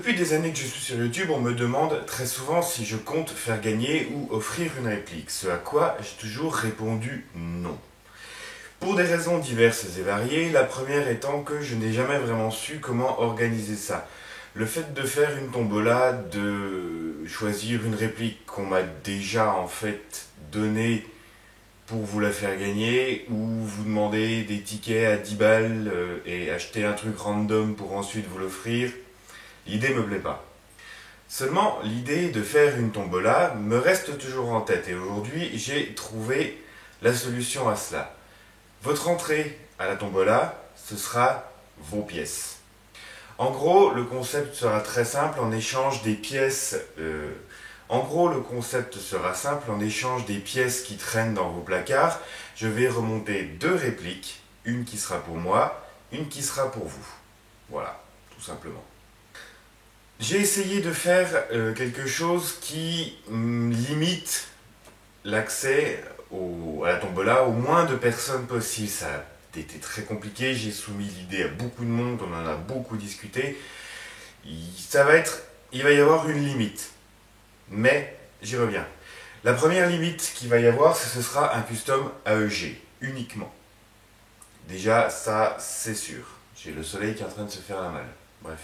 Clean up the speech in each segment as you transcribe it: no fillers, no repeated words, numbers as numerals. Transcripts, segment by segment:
Depuis des années que je suis sur YouTube, on me demande très souvent si je compte faire gagner ou offrir une réplique, ce à quoi j'ai toujours répondu non. Pour des raisons diverses et variées, la première étant que je n'ai jamais vraiment su comment organiser ça. Le fait de faire une tombola, de choisir une réplique qu'on m'a déjà en fait donnée pour vous la faire gagner, ou vous demander des tickets à 10 balles et acheter un truc random pour ensuite vous l'offrir, l'idée me plaît pas. Seulement, l'idée de faire une tombola me reste toujours en tête et aujourd'hui j'ai trouvé la solution à cela. Votre entrée à la tombola, ce sera vos pièces. En gros, le concept sera très simple en échange des pièces. Le concept sera simple en échange des pièces qui traînent dans vos placards. Je vais remonter deux répliques, une qui sera pour moi, une qui sera pour vous. Voilà, tout simplement. J'ai essayé de faire quelque chose qui limite l'accès à la tombola au moins de personnes possible. Ça a été très compliqué, j'ai soumis l'idée à beaucoup de monde, on en a beaucoup discuté. Il va y avoir une limite, mais j'y reviens. La première limite qu'il va y avoir, ce sera un custom AEG, uniquement. Déjà, ça, c'est sûr. J'ai le soleil qui est en train de se faire la malle. Bref.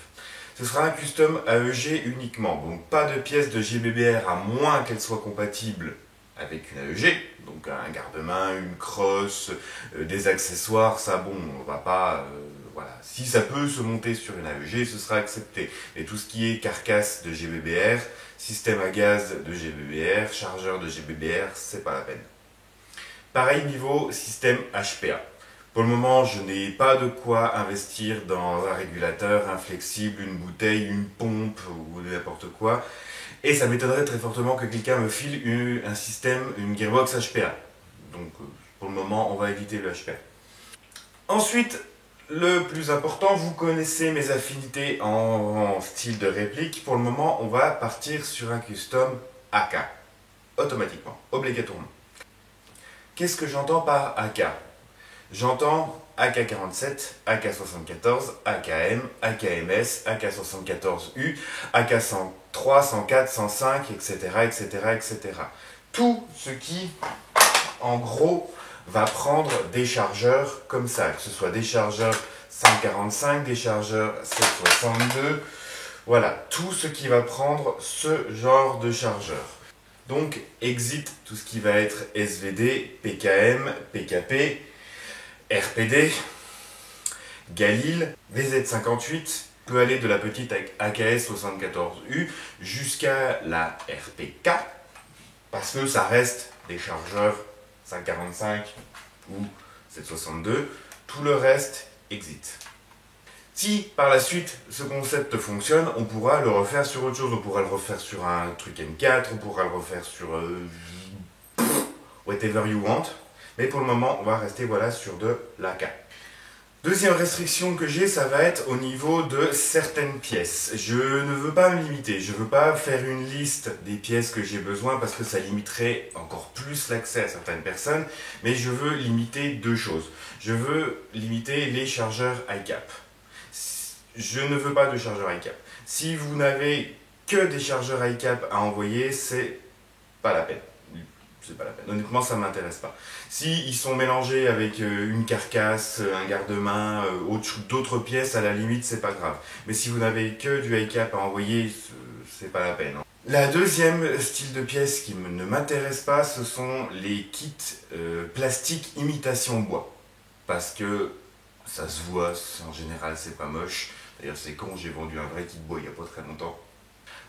Ce sera un custom AEG uniquement. Donc pas de pièces de GBBR à moins qu'elles soient compatibles avec une AEG. Donc un garde-main, une crosse, des accessoires, ça bon, on va pas... voilà. Si ça peut se monter sur une AEG, ce sera accepté. Et tout ce qui est carcasse de GBBR, système à gaz de GBBR, chargeur de GBBR, c'est pas la peine. Pareil niveau système HPA. Pour le moment, je n'ai pas de quoi investir dans un régulateur inflexible, une bouteille, une pompe ou n'importe quoi. Et ça m'étonnerait très fortement que quelqu'un me file un système, une gearbox HPA. Donc pour le moment, on va éviter le HPA. Ensuite, le plus important, vous connaissez mes affinités en style de réplique. Pour le moment, on va partir sur un custom AK. Automatiquement, obligatoirement. Qu'est-ce que j'entends par AK ? J'entends AK-47, AK-74, AKM, AKMS, AK-74U, AK-103, 104, 105, etc., etc., etc. Tout ce qui, en gros, va prendre des chargeurs comme ça, que ce soit des chargeurs 545, des chargeurs 762, voilà, tout ce qui va prendre ce genre de chargeur. Donc, exit tout ce qui va être SVD, PKM, PKP, RPD, Galil, VZ58 peut aller de la petite AKS 74U jusqu'à la RPK parce que ça reste des chargeurs 545 ou 762. Tout le reste exit. Si par la suite ce concept fonctionne, on pourra le refaire sur autre chose. On pourra le refaire sur un truc M4, on pourra le refaire sur whatever you want. Mais pour le moment, on va rester voilà, sur de l'AK. Deuxième restriction que j'ai, ça va être au niveau de certaines pièces. Je ne veux pas me limiter, je ne veux pas faire une liste des pièces que j'ai besoin parce que ça limiterait encore plus l'accès à certaines personnes, mais je veux limiter deux choses. Je veux limiter les chargeurs iCap. Je ne veux pas de chargeur iCap. Si vous n'avez que des chargeurs iCap à envoyer, c'est pas la peine. C'est pas la peine. Honnêtement, ça ne m'intéresse pas. Si ils sont mélangés avec une carcasse, un garde-main, d'autres pièces, à la limite, c'est pas grave. Mais si vous n'avez que du iCap à envoyer, c'est pas la peine. La deuxième style de pièce qui ne m'intéresse pas, ce sont les kits plastiques imitation bois. Parce que ça se voit, en général, c'est pas moche. D'ailleurs, c'est con, j'ai vendu un vrai kit bois il n'y a pas très longtemps.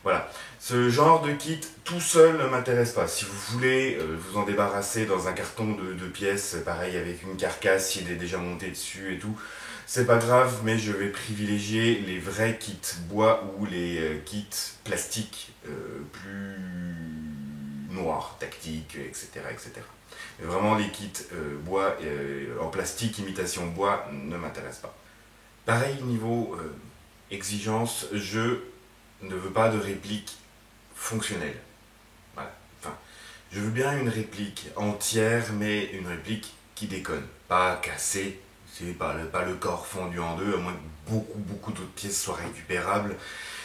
Voilà, ce genre de kit tout seul ne m'intéresse pas. Si vous voulez vous en débarrasser dans un carton de pièces, pareil avec une carcasse, s'il est déjà monté dessus et tout, c'est pas grave, mais je vais privilégier les vrais kits bois ou les kits plastiques plus noirs, tactiques, etc., etc. Mais vraiment les kits bois en plastique, imitation bois, ne m'intéressent pas. Pareil niveau exigence, je ne veux pas de réplique fonctionnelle. Voilà. Enfin, je veux bien une réplique entière, mais une réplique qui déconne. Pas cassée, c'est pas le corps fondu en deux, à moins que beaucoup d'autres pièces soient récupérables.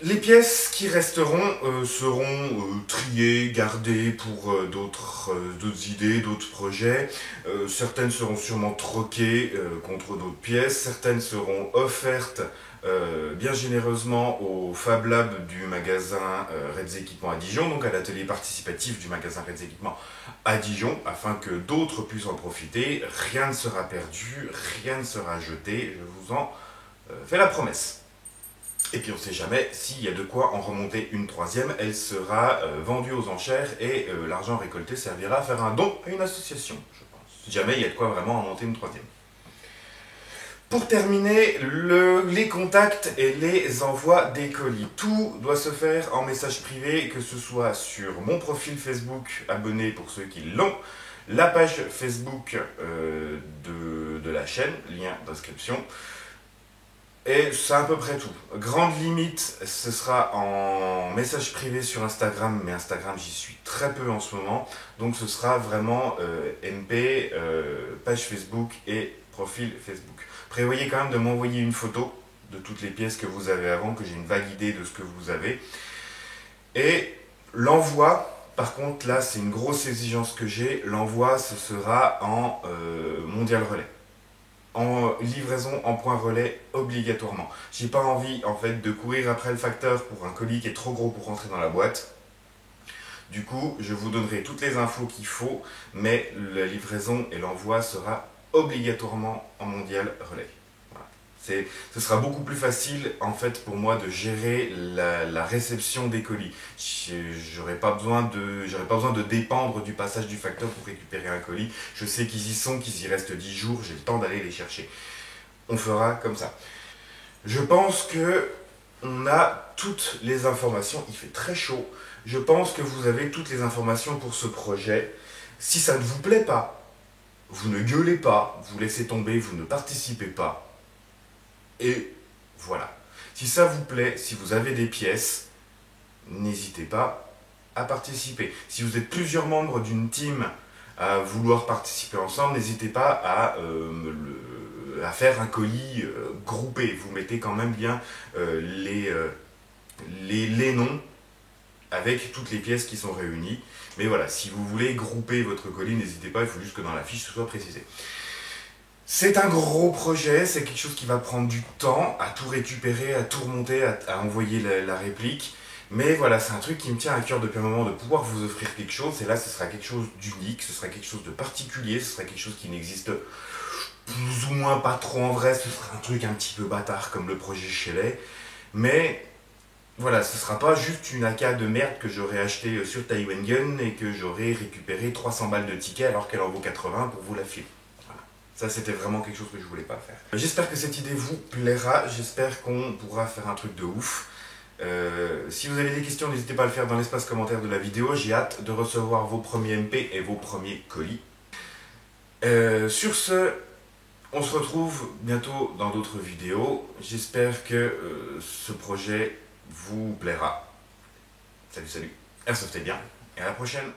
Les pièces qui resteront seront triées, gardées pour d'autres idées, d'autres projets. Certaines seront sûrement troquées contre d'autres pièces. Certaines seront offertes bien généreusement au Fab Lab du magasin Reds Équipements à Dijon, donc à l'atelier participatif du magasin Reds Équipements à Dijon, afin que d'autres puissent en profiter. Rien ne sera perdu, rien ne sera jeté, je vous en fais la promesse. Et puis on ne sait jamais s'il y a de quoi en remonter une troisième, elle sera vendue aux enchères et l'argent récolté servira à faire un don à une association, je pense. Si jamais il y a de quoi vraiment en monter une troisième. Pour terminer, les contacts et les envois des colis. Tout doit se faire en message privé, que ce soit sur mon profil Facebook, abonné pour ceux qui l'ont, la page Facebook de la chaîne, lien d'inscription. Et c'est à peu près tout. Grande limite, ce sera en message privé sur Instagram, mais Instagram j'y suis très peu en ce moment. Donc ce sera vraiment MP, page Facebook et profil Facebook. Prévoyez quand même de m'envoyer une photo de toutes les pièces que vous avez avant, que j'ai une vague idée de ce que vous avez. Et l'envoi, par contre là c'est une grosse exigence que j'ai, l'envoi ce sera en mondial relais. En livraison en point relais obligatoirement. J'ai pas envie en fait de courir après le facteur pour un colis qui est trop gros pour rentrer dans la boîte. Du coup, je vous donnerai toutes les infos qu'il faut, mais la livraison et l'envoi sera obligatoirement en mondial relais. Voilà. Ce sera beaucoup plus facile en fait pour moi de gérer la réception des colis. J'aurai pas besoin de dépendre du passage du facteur pour récupérer un colis. Je sais qu'ils y sont, qu'ils y restent 10 jours, j'ai le temps d'aller les chercher. On fera comme ça. Je pense que on a toutes les informations, il fait très chaud. Je pense que vous avez toutes les informations pour ce projet. Si ça ne vous plaît pas, vous ne gueulez pas, vous laissez tomber, vous ne participez pas. Et voilà. Si ça vous plaît, si vous avez des pièces, n'hésitez pas à participer. Si vous êtes plusieurs membres d'une team à vouloir participer ensemble, n'hésitez pas à faire un colis groupé. Vous mettez quand même bien les noms avec toutes les pièces qui sont réunies. Mais voilà, si vous voulez grouper votre colis, n'hésitez pas, il faut juste que dans la fiche ce soit précisé. C'est un gros projet, c'est quelque chose qui va prendre du temps à tout récupérer, à tout remonter, à envoyer la réplique. Mais voilà, c'est un truc qui me tient à cœur depuis un moment de pouvoir vous offrir quelque chose. Et là, ce sera quelque chose d'unique, ce sera quelque chose de particulier, ce sera quelque chose qui n'existe plus ou moins pas trop en vrai. Ce sera un truc un petit peu bâtard comme le projet Shelley. Mais voilà, ce sera pas juste une AK de merde que j'aurais acheté sur Taiwan Gun et que j'aurais récupéré 300 balles de ticket alors qu'elle en vaut 80 pour vous la filer. Ça, c'était vraiment quelque chose que je voulais pas faire. J'espère que cette idée vous plaira. J'espère qu'on pourra faire un truc de ouf. Si vous avez des questions, n'hésitez pas à le faire dans l'espace commentaire de la vidéo. J'ai hâte de recevoir vos premiers MP et vos premiers colis. Sur ce, on se retrouve bientôt dans d'autres vidéos. J'espère que ce projet vous plaira. Salut, salut. Airsoftez bien et à la prochaine.